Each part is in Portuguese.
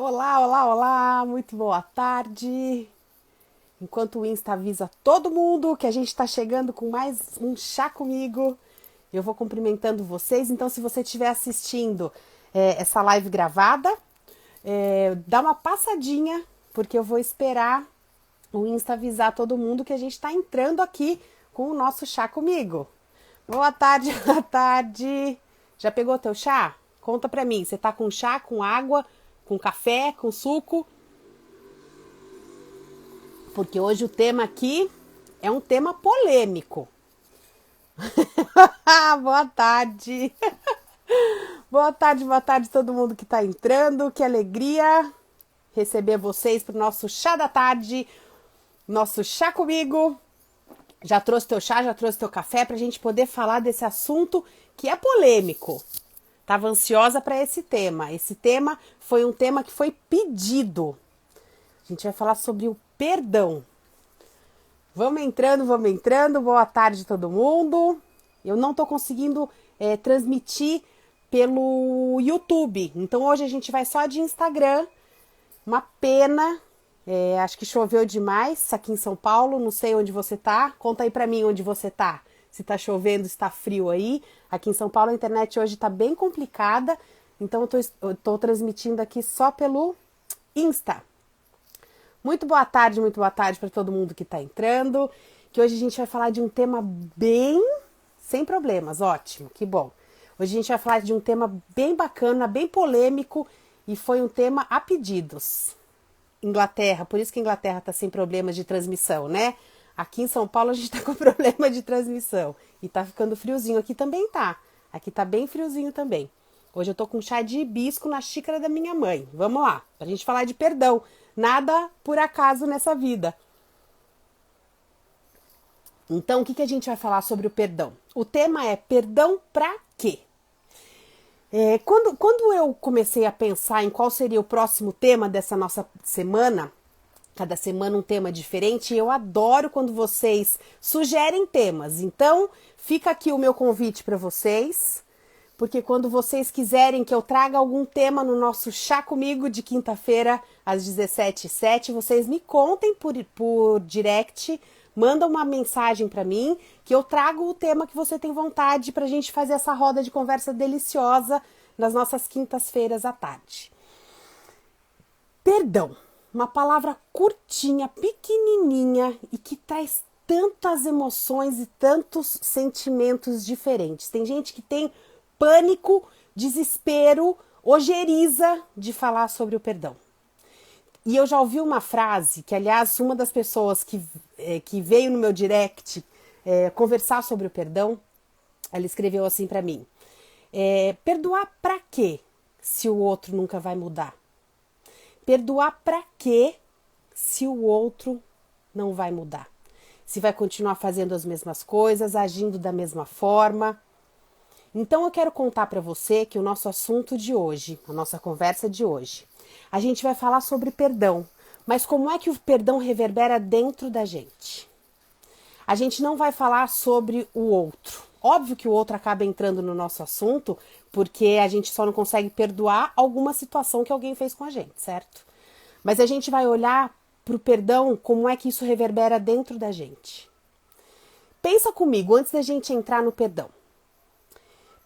Olá, olá, olá, muito boa tarde. Enquanto o Insta avisa todo mundo que a gente está chegando com mais um chá comigo, eu vou cumprimentando vocês. Então, se você estiver assistindo essa live gravada, dá uma passadinha, porque eu vou esperar o Insta avisar todo mundo que a gente está entrando aqui com o nosso chá comigo. Boa tarde, boa tarde. Já pegou teu chá? Conta pra mim, você tá com chá, com água, com café, com suco? Porque hoje o tema aqui é um tema polêmico. Boa tarde. Boa tarde todo mundo que tá entrando. Que alegria receber vocês pro nosso chá da tarde, nosso chá comigo. Já trouxe teu chá, já trouxe teu café pra gente poder falar desse assunto que é polêmico. Tava ansiosa para esse tema. Esse tema foi um tema que foi pedido. A gente vai falar sobre o perdão. Vamos entrando, vamos entrando. Boa tarde todo mundo. Eu não tô conseguindo transmitir pelo YouTube. Então hoje a gente vai só de Instagram. Uma pena. Acho que choveu demais aqui em São Paulo. Não sei onde você tá. Conta aí pra mim onde você tá. Se tá chovendo, se tá frio aí. Aqui em São Paulo a internet hoje tá bem complicada. Então eu tô transmitindo aqui só pelo Insta. Muito boa tarde para todo mundo que está entrando. Que hoje a gente vai falar de um tema bem sem problemas, ótimo, que bom. Hoje a gente vai falar de um tema bem bacana, bem polêmico e foi um tema a pedidos. Inglaterra, por isso que a Inglaterra está sem problemas de transmissão, né? Aqui em São Paulo a gente está com problema de transmissão e tá ficando friozinho. Aqui também tá. Aqui tá bem friozinho também. Hoje eu tô com chá de hibisco na xícara da minha mãe. Vamos lá, pra gente falar de perdão. Nada por acaso nessa vida. Então, o que a gente vai falar sobre o perdão? O tema é perdão pra quê? Quando eu comecei a pensar em qual seria o próximo tema dessa nossa semana, cada semana um tema diferente, eu adoro quando vocês sugerem temas. Então, fica aqui o meu convite para vocês, porque quando vocês quiserem que eu traga algum tema no nosso chá comigo de quinta-feira às 17h07, vocês me contem por direct, mandam uma mensagem para mim que eu trago o tema que você tem vontade para a gente fazer essa roda de conversa deliciosa nas nossas quintas-feiras à tarde. Perdão, uma palavra curtinha, pequenininha e que traz tantas emoções e tantos sentimentos diferentes. Tem gente que tem pânico, desespero, ojeriza de falar sobre o perdão. E eu já ouvi uma frase que, aliás, uma das pessoas que veio no meu direct conversar sobre o perdão, ela escreveu assim para mim: perdoar pra quê se o outro nunca vai mudar? Perdoar pra quê se o outro não vai mudar? Se vai continuar fazendo as mesmas coisas, agindo da mesma forma? Então eu quero contar para você que o nosso assunto de hoje, a nossa conversa de hoje, a gente vai falar sobre perdão, mas como é que o perdão reverbera dentro da gente? A gente não vai falar sobre o outro. Óbvio que o outro acaba entrando no nosso assunto, porque a gente só não consegue perdoar alguma situação que alguém fez com a gente, certo? Mas a gente vai olhar para o perdão, como é que isso reverbera dentro da gente. Pensa comigo, antes da gente entrar no perdão.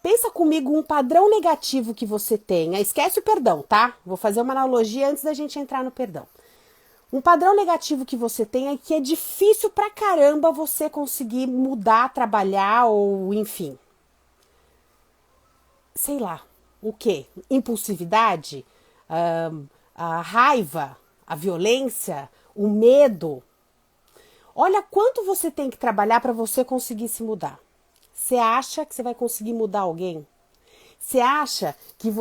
Pensa comigo um padrão negativo que você tenha. Esquece o perdão, tá? Vou fazer uma analogia antes da gente entrar no perdão. Um padrão negativo que você tenha e que é difícil pra caramba você conseguir mudar, trabalhar ou enfim. Sei lá, o quê? Impulsividade? A raiva? A violência? O medo? Olha quanto você tem que trabalhar para você conseguir se mudar. Você acha que você vai conseguir mudar alguém? Você acha que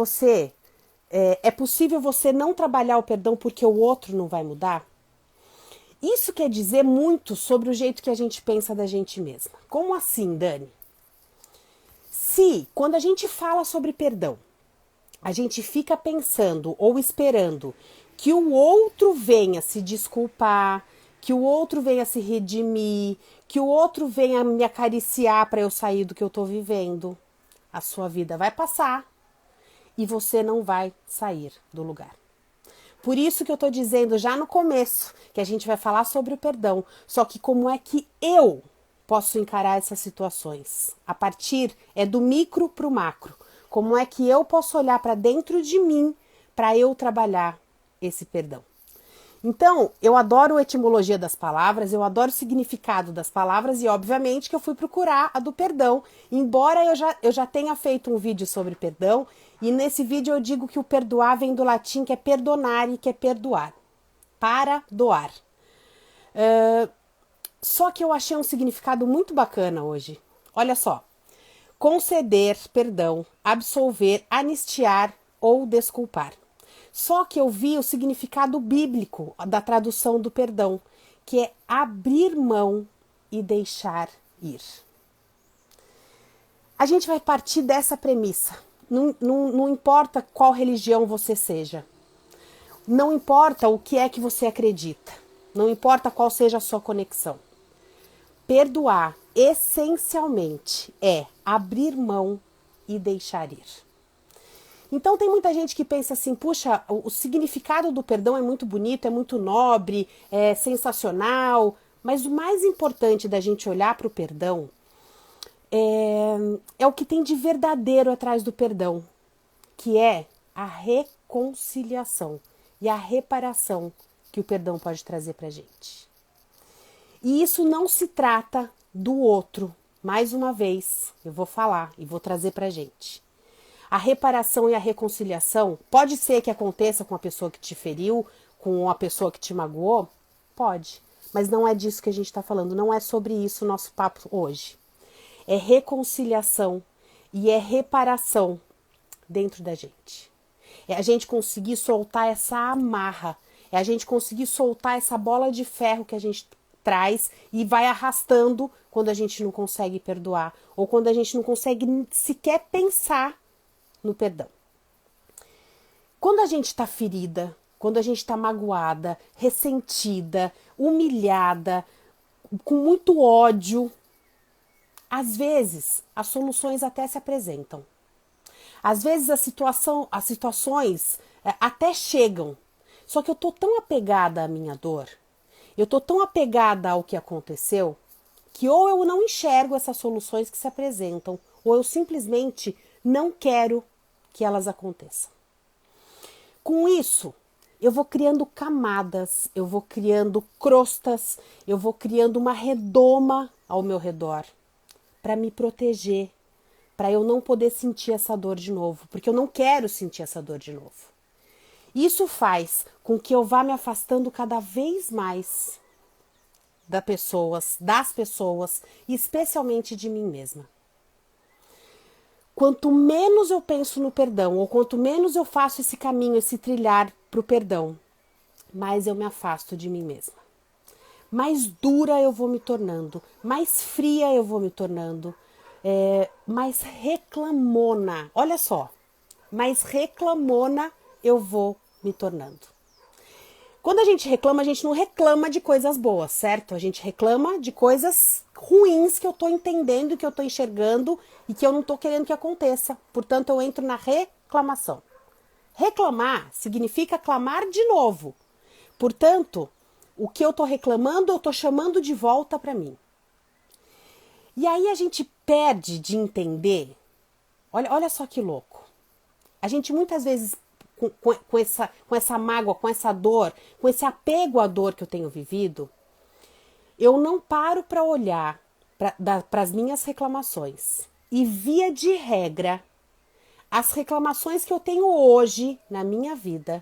é possível você não trabalhar o perdão porque o outro não vai mudar? Isso quer dizer muito sobre o jeito que a gente pensa da gente mesma. Como assim, Dani? Se, quando a gente fala sobre perdão, a gente fica pensando ou esperando que o outro venha se desculpar, que o outro venha se redimir, que o outro venha me acariciar para eu sair do que eu tô vivendo, a sua vida vai passar e você não vai sair do lugar. Por isso que eu tô dizendo já no começo que a gente vai falar sobre o perdão. Só que como é que eu posso encarar essas situações? A partir do micro para o macro. Como é que eu posso olhar para dentro de mim para eu trabalhar esse perdão? Então, eu adoro a etimologia das palavras, eu adoro o significado das palavras e, obviamente, que eu fui procurar a do perdão, embora eu já tenha feito um vídeo sobre perdão, e nesse vídeo eu digo que o perdoar vem do latim, que é perdonare, que é perdoar, para doar. Só que eu achei um significado muito bacana hoje. Olha só, conceder perdão, absolver, anistiar ou desculpar. Só que eu vi o significado bíblico da tradução do perdão, que é abrir mão e deixar ir. A gente vai partir dessa premissa. Não importa qual religião você seja. Não importa o que é que você acredita. Não importa qual seja a sua conexão. Perdoar, essencialmente, é abrir mão e deixar ir. Então tem muita gente que pensa assim, puxa, o significado do perdão é muito bonito, é muito nobre, é sensacional, mas o mais importante da gente olhar para o perdão é o que tem de verdadeiro atrás do perdão, que é a reconciliação e a reparação que o perdão pode trazer para a gente. E isso não se trata do outro. Mais uma vez, eu vou falar e vou trazer para a gente. A reparação e a reconciliação pode ser que aconteça com a pessoa que te feriu, com a pessoa que te magoou? Pode. Mas não é disso que a gente está falando. Não é sobre isso o nosso papo hoje. É reconciliação e é reparação dentro da gente. É a gente conseguir soltar essa amarra. É a gente conseguir soltar essa bola de ferro que a gente traz e vai arrastando quando a gente não consegue perdoar. Ou quando a gente não consegue sequer pensar no perdão. Quando a gente está ferida, quando a gente está magoada, ressentida, humilhada, com muito ódio, às vezes as soluções até se apresentam. Às vezes as situações até chegam. Só que eu tô tão apegada à minha dor, eu tô tão apegada ao que aconteceu, que ou eu não enxergo essas soluções que se apresentam, ou eu simplesmente não quero que elas aconteçam. Com isso, eu vou criando camadas, eu vou criando crostas, eu vou criando uma redoma ao meu redor para me proteger, para eu não poder sentir essa dor de novo, porque eu não quero sentir essa dor de novo. Isso faz com que eu vá me afastando cada vez mais das pessoas, e especialmente de mim mesma. Quanto menos eu penso no perdão, ou quanto menos eu faço esse caminho, esse trilhar para o perdão, mais eu me afasto de mim mesma. Mais dura eu vou me tornando, mais fria eu vou me tornando, mais reclamona. Olha só, mais reclamona eu vou me tornando. Quando a gente não reclama de coisas boas, certo? A gente reclama de coisas ruins que eu tô entendendo, que eu tô enxergando e que eu não tô querendo que aconteça. Portanto, eu entro na reclamação. Reclamar significa clamar de novo. Portanto, o que eu tô reclamando, eu tô chamando de volta para mim. E aí a gente perde de entender. Olha só que louco. A gente muitas vezes com essa mágoa, com essa dor, com esse apego à dor que eu tenho vivido, eu não paro para olhar para as minhas reclamações. E via de regra, as reclamações que eu tenho hoje na minha vida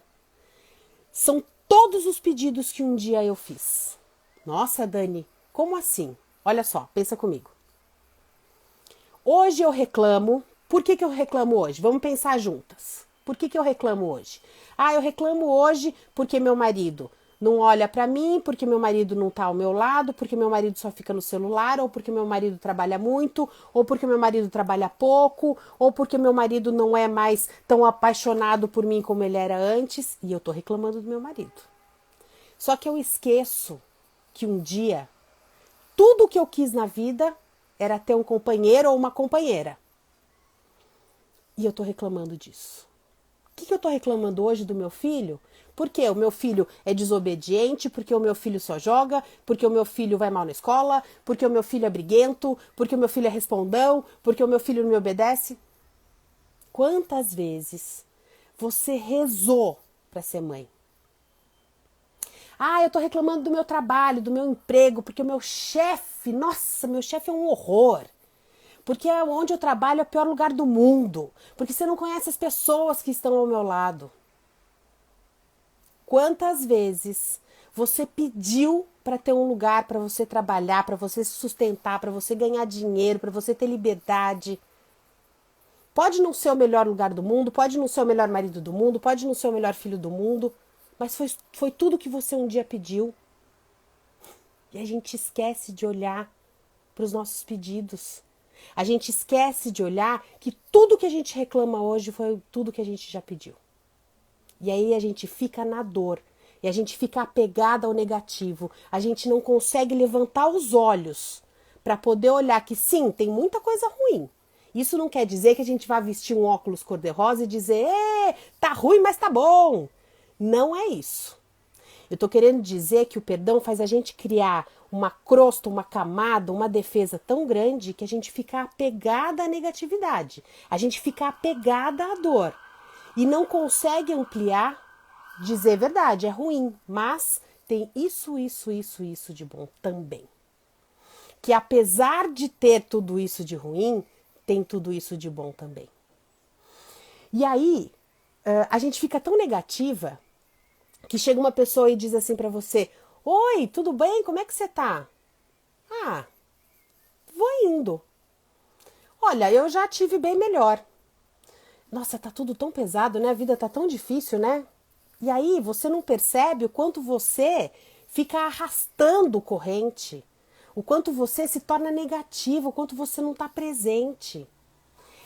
são todos os pedidos que um dia eu fiz. Nossa, Dani, como assim? Olha só, pensa comigo. Hoje eu reclamo. Por que eu reclamo hoje? Vamos pensar juntas. Por que eu reclamo hoje? Eu reclamo hoje porque meu marido não olha para mim, porque meu marido não tá ao meu lado, porque meu marido só fica no celular, ou porque meu marido trabalha muito, ou porque meu marido trabalha pouco, ou porque meu marido não é mais tão apaixonado por mim como ele era antes, e eu tô reclamando do meu marido. Só que eu esqueço que um dia, tudo o que eu quis na vida era ter um companheiro ou uma companheira. E eu tô reclamando disso. que eu tô reclamando hoje do meu filho? Porque o meu filho é desobediente, porque o meu filho só joga, porque o meu filho vai mal na escola, porque o meu filho é briguento, porque o meu filho é respondão, porque o meu filho não me obedece. Quantas vezes você rezou para ser mãe? Ah, eu tô reclamando do meu trabalho, do meu emprego, porque o meu chefe, nossa, meu chefe é um horror. Porque é onde eu trabalho é o pior lugar do mundo. Porque você não conhece as pessoas que estão ao meu lado. Quantas vezes você pediu para ter um lugar para você trabalhar, para você se sustentar, para você ganhar dinheiro, para você ter liberdade? Pode não ser o melhor lugar do mundo, pode não ser o melhor marido do mundo, pode não ser o melhor filho do mundo, mas foi tudo que você um dia pediu. E a gente esquece de olhar para os nossos pedidos. A gente esquece de olhar que tudo que a gente reclama hoje foi tudo que a gente já pediu. E aí a gente fica na dor. E a gente fica apegada ao negativo. A gente não consegue levantar os olhos para poder olhar que sim, tem muita coisa ruim. Isso não quer dizer que a gente vá vestir um óculos cor-de-rosa e dizer, tá ruim, mas tá bom. Não é isso. Eu tô querendo dizer que o perdão faz a gente criar uma crosta, uma camada, uma defesa tão grande que a gente fica apegada à negatividade. A gente fica apegada à dor. E não consegue ampliar, dizer verdade, é ruim, mas tem isso de bom também. Que apesar de ter tudo isso de ruim, tem tudo isso de bom também. E aí, a gente fica tão negativa que chega uma pessoa e diz assim pra você: oi, tudo bem? Como é que você tá? Ah, vou indo. Olha, eu já tive bem melhor. Nossa, tá tudo tão pesado, né? A vida tá tão difícil, né? E aí você não percebe o quanto você fica arrastando corrente, o quanto você se torna negativo, o quanto você não tá presente.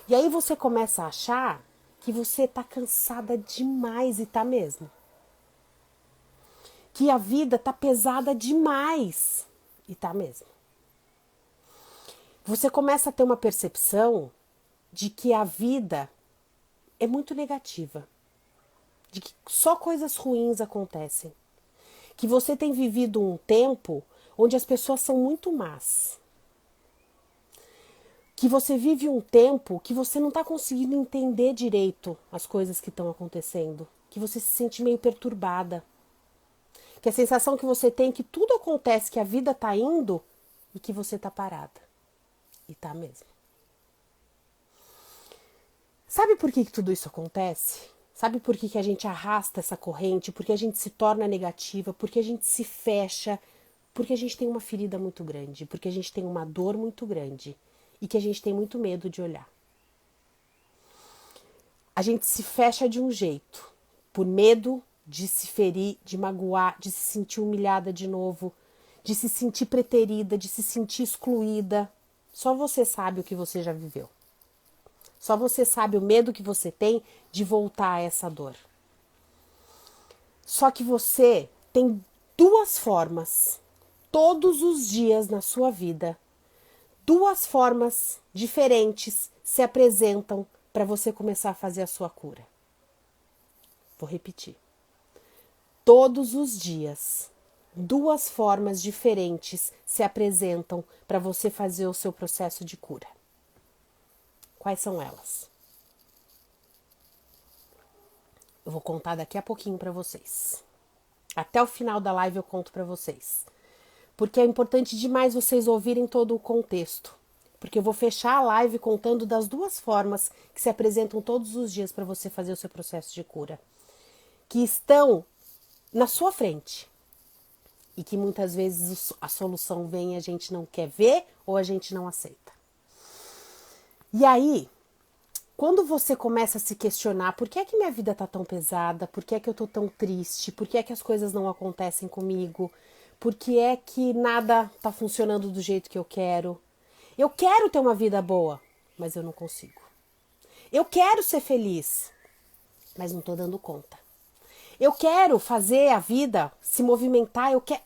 E aí você começa a achar que você tá cansada demais e tá mesmo. Que a vida tá pesada demais e tá mesmo. Você começa a ter uma percepção de que a vida é muito negativa, de que só coisas ruins acontecem, que você tem vivido um tempo onde as pessoas são muito más, que você vive um tempo que você não está conseguindo entender direito as coisas que estão acontecendo, que você se sente meio perturbada, que a sensação que você tem é que tudo acontece, que a vida está indo e que você está parada. E tá mesmo. Sabe por que tudo isso acontece? Sabe por que a gente arrasta essa corrente? Porque a gente se torna negativa, porque a gente se fecha, porque a gente tem uma ferida muito grande, porque a gente tem uma dor muito grande e que a gente tem muito medo de olhar. A gente se fecha de um jeito, por medo de se ferir, de magoar, de se sentir humilhada de novo, de se sentir preterida, de se sentir excluída. Só você sabe o que você já viveu. Só você sabe o medo que você tem de voltar a essa dor. Só que você tem duas formas, todos os dias na sua vida, duas formas diferentes se apresentam para você começar a fazer a sua cura. Vou repetir. Todos os dias, duas formas diferentes se apresentam para você fazer o seu processo de cura. Quais são elas? Eu vou contar daqui a pouquinho para vocês. Até o final da live eu conto para vocês. Porque é importante demais vocês ouvirem todo o contexto. Porque eu vou fechar a live contando das duas formas que se apresentam todos os dias para você fazer o seu processo de cura. Que estão na sua frente. E que muitas vezes a solução vem e a gente não quer ver ou a gente não aceita. E aí, quando você começa a se questionar por que é que minha vida tá tão pesada, por que é que eu tô tão triste, por que é que as coisas não acontecem comigo, por que é que nada tá funcionando do jeito que eu quero. Eu quero ter uma vida boa, mas eu não consigo. Eu quero ser feliz, mas não tô dando conta. Eu quero fazer a vida se movimentar, eu quero,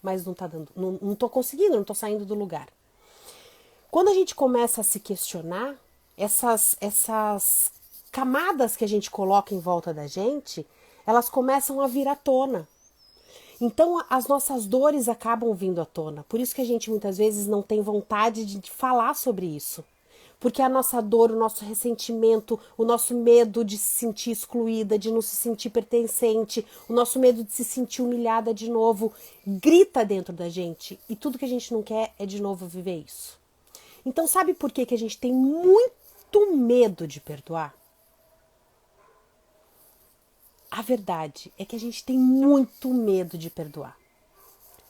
mas não tá dando, não tô conseguindo, não tô saindo do lugar. Quando a gente começa a se questionar, essas camadas que a gente coloca em volta da gente, elas começam a vir à tona. Então as nossas dores acabam vindo à tona. Por isso que a gente muitas vezes não tem vontade de falar sobre isso. Porque a nossa dor, o nosso ressentimento, o nosso medo de se sentir excluída, de não se sentir pertencente, o nosso medo de se sentir humilhada de novo, grita dentro da gente. E tudo que a gente não quer é de novo viver isso. Então sabe por que a gente tem muito medo de perdoar? A verdade é que a gente tem muito medo de perdoar.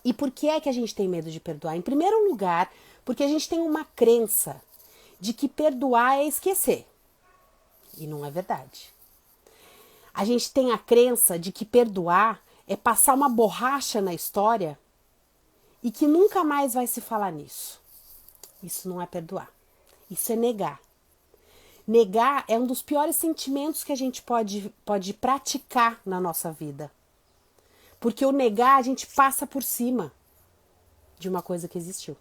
E por que é que a gente tem medo de perdoar? Em primeiro lugar, porque a gente tem uma crença de que perdoar é esquecer. E não é verdade. A gente tem a crença de que perdoar é passar uma borracha na história e que nunca mais vai se falar nisso. Isso não é perdoar. Isso é negar. Negar é um dos piores sentimentos que a gente pode praticar na nossa vida. Porque o negar, a gente passa por cima de uma coisa que existiu.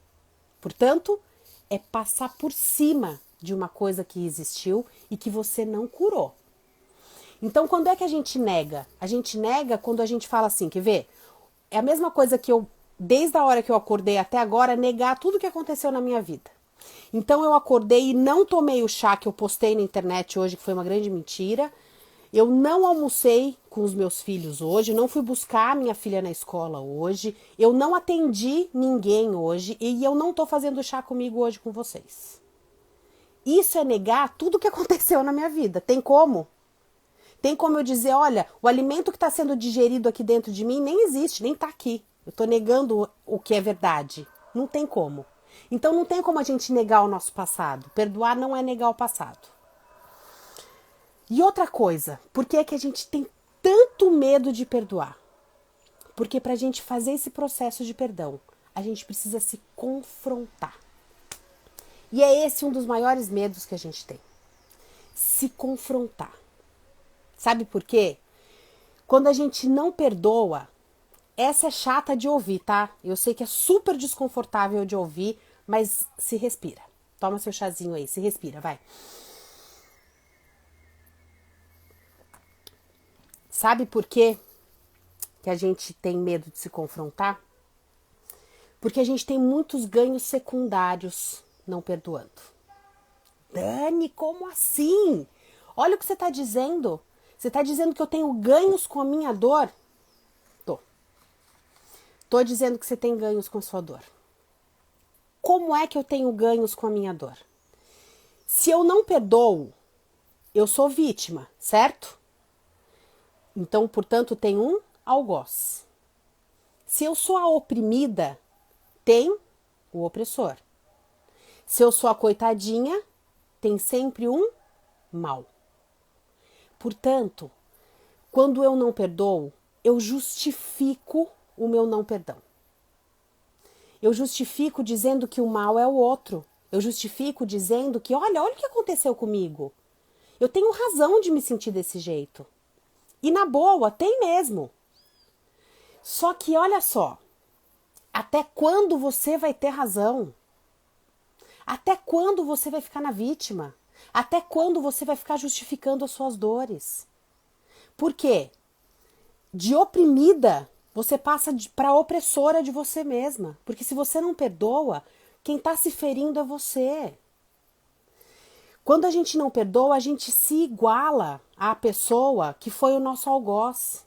Portanto, é passar por cima de uma coisa que existiu e que você não curou. Então, quando é que a gente nega? A gente nega quando a gente fala assim, quer ver? É a mesma coisa que eu, desde a hora que eu acordei até agora, negar tudo que aconteceu na minha vida. Então, eu acordei e não tomei o chá que eu postei na internet hoje, que foi uma grande mentira. Eu não almocei com os meus filhos hoje, não fui buscar minha filha na escola hoje, eu não atendi ninguém hoje e eu não tô fazendo chá comigo hoje com vocês. Isso é negar tudo que aconteceu na minha vida. Tem como? Tem como eu dizer, olha, o alimento que está sendo digerido aqui dentro de mim nem existe, nem está aqui. Eu estou negando o que é verdade. Não tem como. Então não tem como a gente negar o nosso passado. Perdoar não é negar o passado. E outra coisa, por que é que a gente tem tanto medo de perdoar? Porque para a gente fazer esse processo de perdão, a gente precisa se confrontar. E é esse um dos maiores medos que a gente tem. Se confrontar. Sabe por quê? Quando a gente não perdoa, essa é chata de ouvir, tá? Eu sei que é super desconfortável de ouvir, mas se respira. Toma seu chazinho aí, se respira, vai. Sabe por quê que a gente tem medo de se confrontar? Porque a gente tem muitos ganhos secundários não perdoando. Dani, como assim? Olha o que você está dizendo. Você está dizendo que eu tenho ganhos com a minha dor? Tô dizendo que você tem ganhos com a sua dor. Como é que eu tenho ganhos com a minha dor? Se eu não perdoo, eu sou vítima, certo? Então, portanto, tem um algoz. Se eu sou a oprimida, tem o opressor. Se eu sou a coitadinha, tem sempre um mal. Portanto, quando eu não perdoo, eu justifico o meu não perdão. Eu justifico dizendo que o mal é o outro. Eu justifico dizendo que, olha o que aconteceu comigo. Eu tenho razão de me sentir desse jeito. E na boa, tem mesmo. Só que olha só, até quando você vai ter razão? Até quando você vai ficar na vítima? Até quando você vai ficar justificando as suas dores? Por quê? De oprimida, você passa para opressora de você mesma. Porque se você não perdoa, quem está se ferindo é você. Quando a gente não perdoa, a gente se iguala à pessoa que foi o nosso algoz.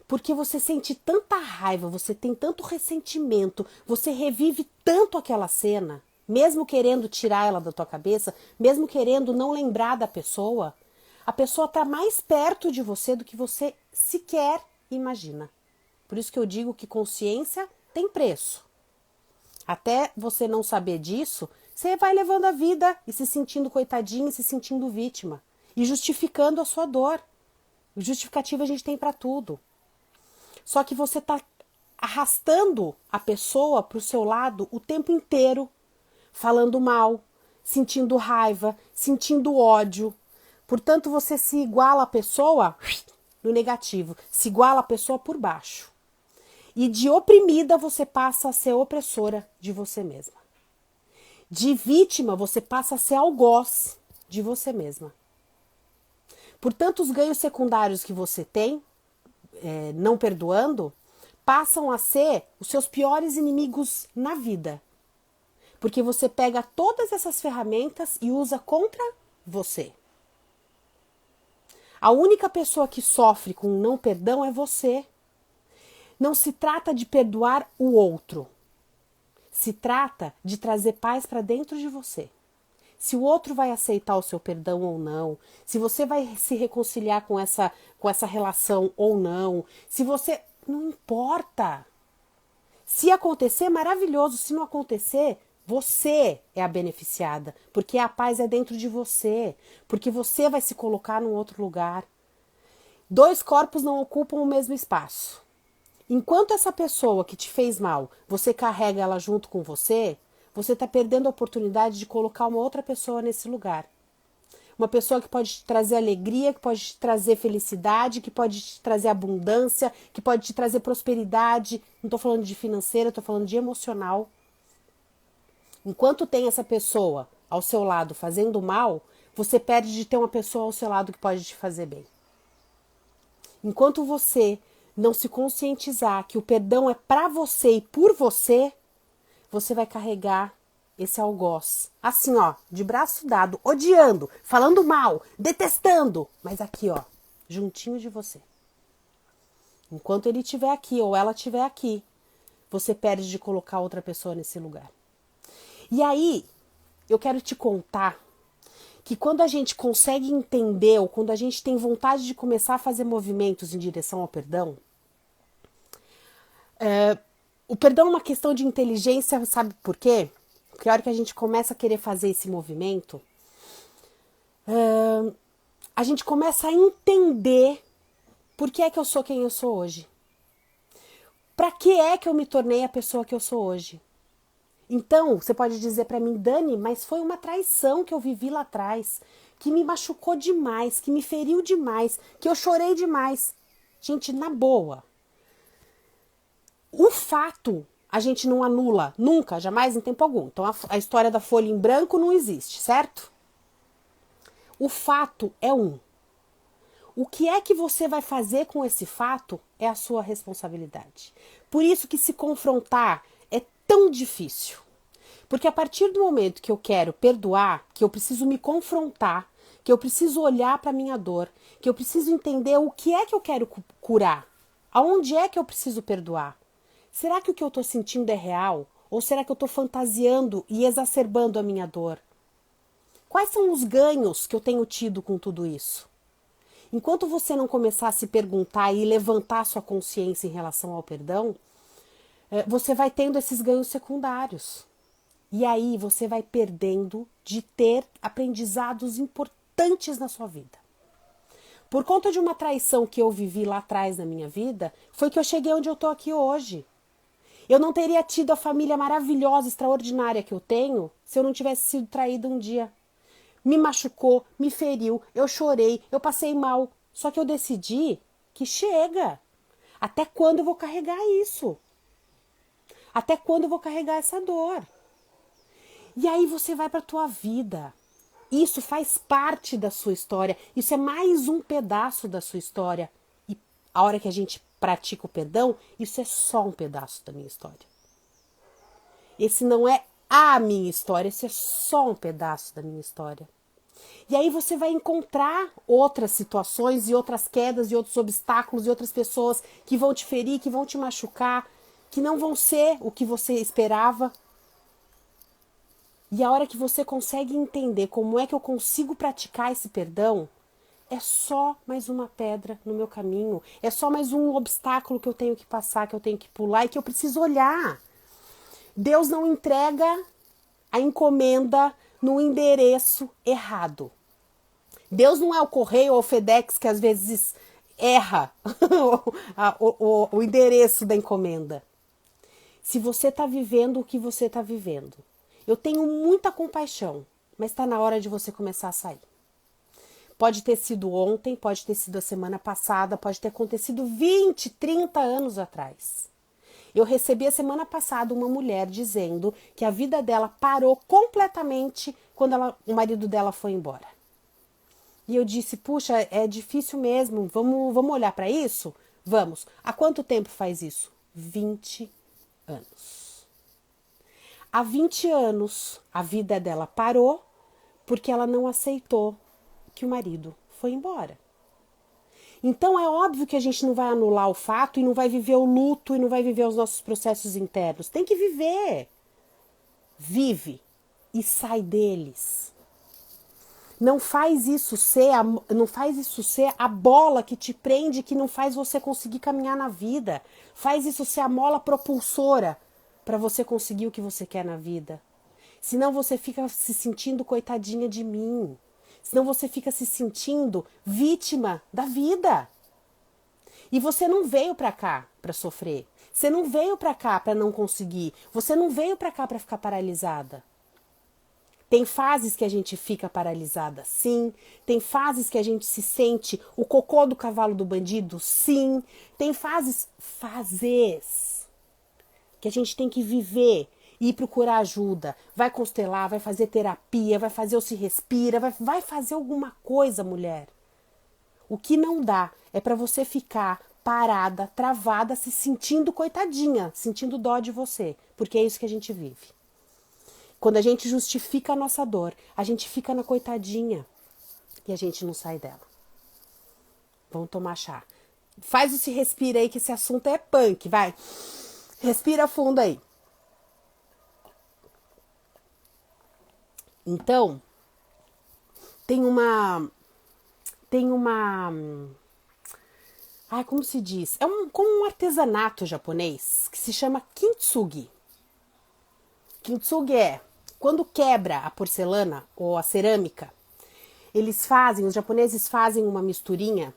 Porque você sente tanta raiva, você tem tanto ressentimento, você revive tanto aquela cena, mesmo querendo tirar ela da tua cabeça, mesmo querendo não lembrar da pessoa, a pessoa está mais perto de você do que você sequer imagina. Por isso que eu digo que consciência tem preço. Até você não saber disso, você vai levando a vida e se sentindo coitadinha, e se sentindo vítima. E justificando a sua dor. Justificativa a gente tem para tudo. Só que você está arrastando a pessoa para o seu lado o tempo inteiro, falando mal, sentindo raiva, sentindo ódio. Portanto, você se iguala à pessoa no negativo, se iguala à pessoa por baixo. E de oprimida você passa a ser opressora de você mesma. De vítima você passa a ser algoz de você mesma. Portanto, os ganhos secundários que você tem, não perdoando, passam a ser os seus piores inimigos na vida. Porque você pega todas essas ferramentas e usa contra você. A única pessoa que sofre com não perdão é você. Não se trata de perdoar o outro. Se trata de trazer paz para dentro de você. Se o outro vai aceitar o seu perdão ou não, se você vai se reconciliar com essa relação ou não, se você... Não importa. Se acontecer, maravilhoso. Se não acontecer, você é a beneficiada. Porque a paz é dentro de você. Porque você vai se colocar num outro lugar. Dois corpos não ocupam o mesmo espaço. Enquanto essa pessoa que te fez mal, você carrega ela junto com você, você está perdendo a oportunidade de colocar uma outra pessoa nesse lugar. Uma pessoa que pode te trazer alegria, que pode te trazer felicidade, que pode te trazer abundância, que pode te trazer prosperidade. Não estou falando de financeira, estou falando de emocional. Enquanto tem essa pessoa ao seu lado fazendo mal, você perde de ter uma pessoa ao seu lado que pode te fazer bem. Enquanto você não se conscientizar que o perdão é para você e por você, você vai carregar esse algoz. Assim, ó, de braço dado, odiando, falando mal, detestando, mas aqui, ó, juntinho de você. Enquanto ele estiver aqui ou ela estiver aqui, você perde de colocar outra pessoa nesse lugar. E aí, eu quero te contar que quando a gente consegue entender ou quando a gente tem vontade de começar a fazer movimentos em direção ao perdão, o perdão é uma questão de inteligência, sabe por quê? Porque a hora que a gente começa a querer fazer esse movimento, a gente começa a entender por que é que eu sou quem eu sou hoje. Para que é que eu me tornei a pessoa que eu sou hoje? Então, você pode dizer para mim, Dani, mas foi uma traição que eu vivi lá atrás, que me machucou demais, que me feriu demais, que eu chorei demais. Gente, na boa. O fato a gente não anula nunca, jamais, em tempo algum. Então, a história da folha em branco não existe, certo? O fato é um. O que é que você vai fazer com esse fato é a sua responsabilidade. Por isso que se confrontar é tão difícil. Porque a partir do momento que eu quero perdoar, que eu preciso me confrontar, que eu preciso olhar para a minha dor, que eu preciso entender o que é que eu quero curar, aonde é que eu preciso perdoar. Será que o que eu estou sentindo é real? Ou será que eu estou fantasiando e exacerbando a minha dor? Quais são os ganhos que eu tenho tido com tudo isso? Enquanto você não começar a se perguntar e levantar sua consciência em relação ao perdão, você vai tendo esses ganhos secundários. E aí você vai perdendo de ter aprendizados importantes na sua vida. Por conta de uma traição que eu vivi lá atrás na minha vida, foi que eu cheguei onde eu estou aqui hoje. Eu não teria tido a família maravilhosa, extraordinária que eu tenho, se eu não tivesse sido traída um dia. Me machucou, me feriu, eu chorei, eu passei mal. Só que eu decidi que chega. Até quando eu vou carregar isso? Até quando eu vou carregar essa dor? E aí você vai para a tua vida. Isso faz parte da sua história. Isso é mais um pedaço da sua história. E a hora que a gente pratica o perdão, isso é só um pedaço da minha história. Esse não é a minha história, esse é só um pedaço da minha história. E aí você vai encontrar outras situações e outras quedas e outros obstáculos e outras pessoas que vão te ferir, que vão te machucar, que não vão ser o que você esperava. E a hora que você consegue entender como é que eu consigo praticar esse perdão, é só mais uma pedra no meu caminho, é só mais um obstáculo que eu tenho que passar, que eu tenho que pular e que eu preciso olhar. Deus não entrega a encomenda no endereço errado. Deus não é o correio ou o FedEx que às vezes erra o endereço da encomenda. Se você está vivendo o que você está vivendo, eu tenho muita compaixão, mas está na hora de você começar a sair. Pode ter sido ontem, pode ter sido a semana passada, pode ter acontecido 20, 30 anos atrás. Eu recebi a semana passada uma mulher dizendo que a vida dela parou completamente quando o marido dela foi embora. E eu disse, puxa, é difícil mesmo, vamos olhar para isso? Vamos. Há quanto tempo faz isso? 20 anos. Há 20 anos, a vida dela parou porque ela não aceitou que o marido foi embora. Então é óbvio que a gente não vai anular o fato e não vai viver o luto e não vai viver os nossos processos internos. Tem que viver. Vive e sai deles. Não faz isso ser a bola que te prende, que não faz você conseguir caminhar na vida. Faz isso ser a mola propulsora para você conseguir o que você quer na vida. Senão você fica se sentindo coitadinha de mim. Senão você fica se sentindo vítima da vida. E você não veio para cá para sofrer. Você não veio para cá para não conseguir. Você não veio para cá para ficar paralisada. Tem fases que a gente fica paralisada, sim. Tem fases que a gente se sente o cocô do cavalo do bandido, sim. Tem fases que a gente tem que viver e ir procurar ajuda. Vai constelar, vai fazer terapia, vai fazer o se respira, vai fazer alguma coisa, mulher. O que não dá é para você ficar parada, travada, se sentindo coitadinha, sentindo dó de você, porque é isso que a gente vive. Quando a gente justifica a nossa dor, a gente fica na coitadinha e a gente não sai dela. Vamos tomar chá. Faz o se respira aí que esse assunto é punk, vai. Respira fundo aí. Então, tem uma... Ai, como se diz? Como um artesanato japonês que se chama kintsugi. Kintsugi é quando quebra a porcelana ou a cerâmica, os japoneses fazem uma misturinha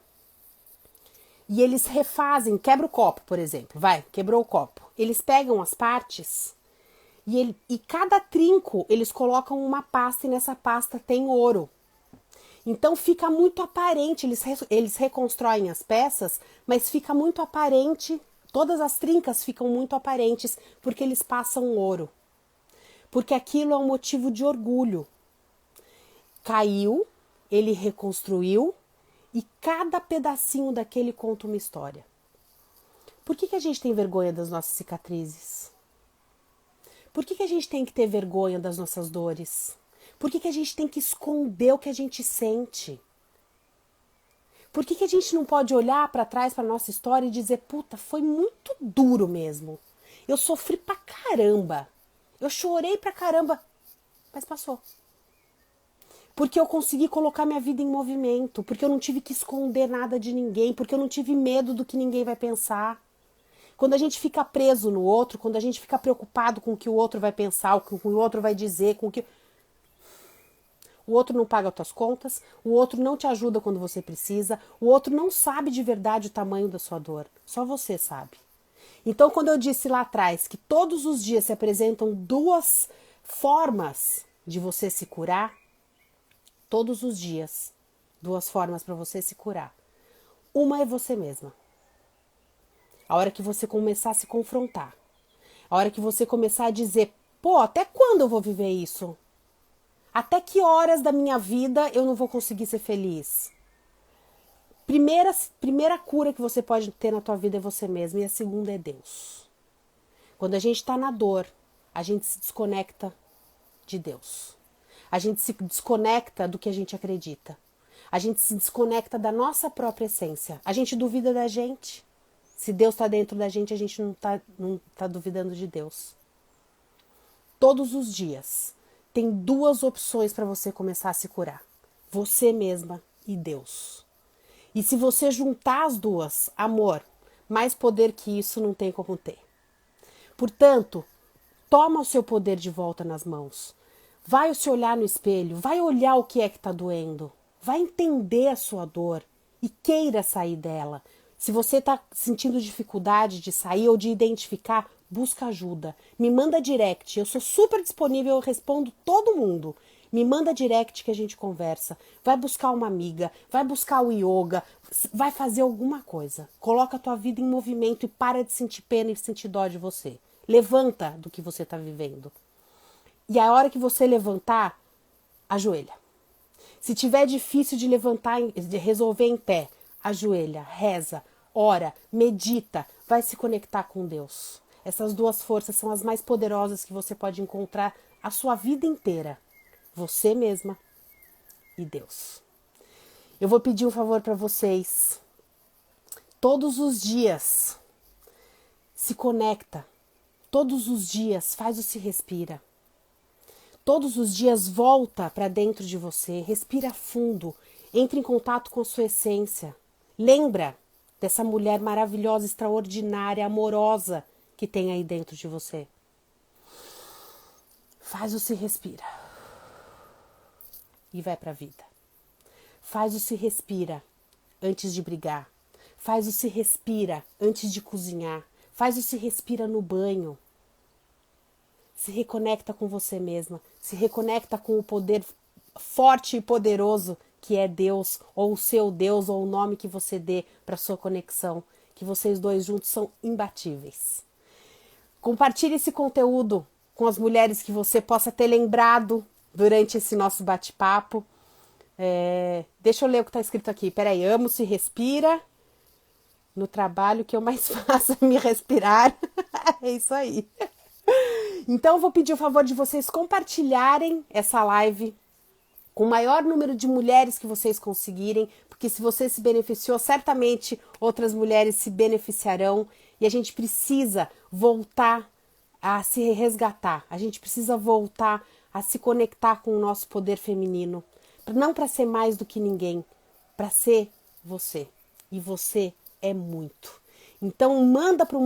e eles refazem, quebra o copo, por exemplo, quebrou o copo. Eles pegam as partes e cada trinco eles colocam uma pasta e nessa pasta tem ouro. Então fica muito aparente, eles reconstroem as peças, mas fica muito aparente, todas as trincas ficam muito aparentes porque eles passam ouro. Porque aquilo é um motivo de orgulho. Caiu, ele reconstruiu e cada pedacinho daquele conta uma história. Por que a gente tem vergonha das nossas cicatrizes? Por que a gente tem que ter vergonha das nossas dores? Por que a gente tem que esconder o que a gente sente? Por que a gente não pode olhar para trás para nossa história e dizer, puta, foi muito duro mesmo. Eu sofri pra caramba. Eu chorei pra caramba, mas passou. Porque eu consegui colocar minha vida em movimento, porque eu não tive que esconder nada de ninguém, porque eu não tive medo do que ninguém vai pensar. Quando a gente fica preso no outro, quando a gente fica preocupado com o que o outro vai pensar, com o que o outro vai dizer, com o que... O outro não paga as tuas contas, o outro não te ajuda quando você precisa, o outro não sabe de verdade o tamanho da sua dor. Só você sabe. Então, quando eu disse lá atrás que todos os dias se apresentam duas formas de você se curar, todos os dias, duas formas para você se curar. Uma é você mesma. A hora que você começar a se confrontar. A hora que você começar a dizer, pô, até quando eu vou viver isso? Até que horas da minha vida eu não vou conseguir ser feliz? Primeira cura que você pode ter na tua vida é você mesma, e a segunda é Deus. Quando a gente está na dor, a gente se desconecta de Deus. A gente se desconecta do que a gente acredita. A gente se desconecta da nossa própria essência. A gente duvida da gente. Se Deus está dentro da gente, a gente não tá duvidando de Deus. Todos os dias tem duas opções para você começar a se curar. Você mesma e Deus. E se você juntar as duas, amor, mais poder que isso não tem como ter. Portanto, toma o seu poder de volta nas mãos. Vai se olhar no espelho, vai olhar o que é que está doendo. Vai entender a sua dor e queira sair dela. Se você está sentindo dificuldade de sair ou de identificar, busca ajuda. Me manda direct, eu sou super disponível, eu respondo todo mundo. Me manda direct que a gente conversa. Vai buscar uma amiga, vai buscar o yoga, vai fazer alguma coisa. Coloca a tua vida em movimento e para de sentir pena e sentir dó de você. Levanta do que você está vivendo. E a hora que você levantar, ajoelha. Se tiver difícil de levantar, de resolver em pé, ajoelha, reza, ora, medita, vai se conectar com Deus. Essas duas forças são as mais poderosas que você pode encontrar a sua vida inteira. Você mesma e Deus. Eu vou pedir um favor para vocês. Todos os dias, se conecta. Todos os dias, faz o Se Respira. Todos os dias, volta para dentro de você. Respira fundo. Entre em contato com a sua essência. Lembra dessa mulher maravilhosa, extraordinária, amorosa que tem aí dentro de você. Faz o Se Respira. E vai para a vida. Faz o Se Respira antes de brigar. Faz o Se Respira antes de cozinhar. Faz o Se Respira no banho. Se reconecta com você mesma. Se reconecta com o poder forte e poderoso que é Deus, ou o seu Deus, ou o nome que você dê para sua conexão. Que vocês dois juntos são imbatíveis. Compartilhe esse conteúdo com as mulheres que você possa ter lembrado durante esse nosso bate-papo. Deixa eu ler o que está escrito aqui. Peraí, amo Se Respira. No trabalho que eu mais faço é me respirar. É isso aí. Então, eu vou pedir o favor de vocês compartilharem essa live com o maior número de mulheres que vocês conseguirem, porque se você se beneficiou, certamente outras mulheres se beneficiarão, e a gente precisa voltar a se resgatar, a gente precisa voltar a se conectar com o nosso poder feminino, não para ser mais do que ninguém, para ser você, e você é muito. Então manda para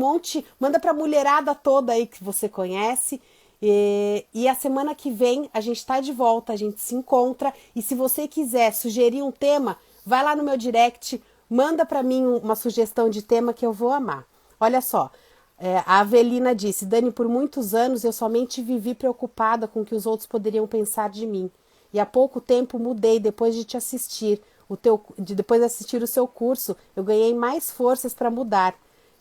manda para a mulherada toda aí que você conhece. E a semana que vem a gente está de volta, a gente se encontra. E se você quiser sugerir um tema, vai lá no meu direct, manda para mim uma sugestão de tema que eu vou amar. Olha só, a Avelina disse: Dani, por muitos anos eu somente vivi preocupada com o que os outros poderiam pensar de mim. E há pouco tempo mudei depois de te assistir. Depois de assistir o seu curso, eu ganhei mais forças para mudar.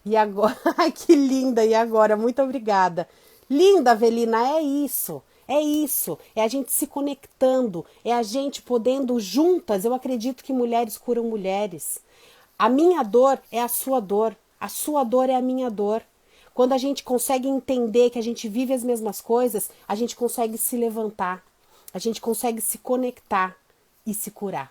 E agora, ai que linda! E agora, muito obrigada. Linda, Avelina, é isso, é a gente se conectando, é a gente podendo juntas. Eu acredito que mulheres curam mulheres. A minha dor é a sua dor é a minha dor. Quando a gente consegue entender que a gente vive as mesmas coisas, a gente consegue se levantar, a gente consegue se conectar e se curar.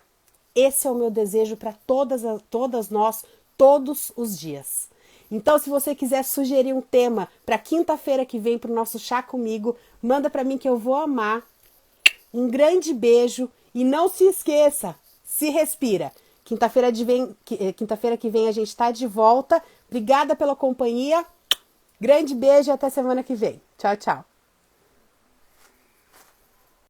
Esse é o meu desejo para todas nós, todos os dias. Então, se você quiser sugerir um tema para quinta-feira que vem para o nosso Chá Comigo, manda para mim que eu vou amar. Um grande beijo e não se esqueça, se respira. Quinta-feira que vem a gente está de volta. Obrigada pela companhia. Grande beijo e até semana que vem. Tchau, tchau.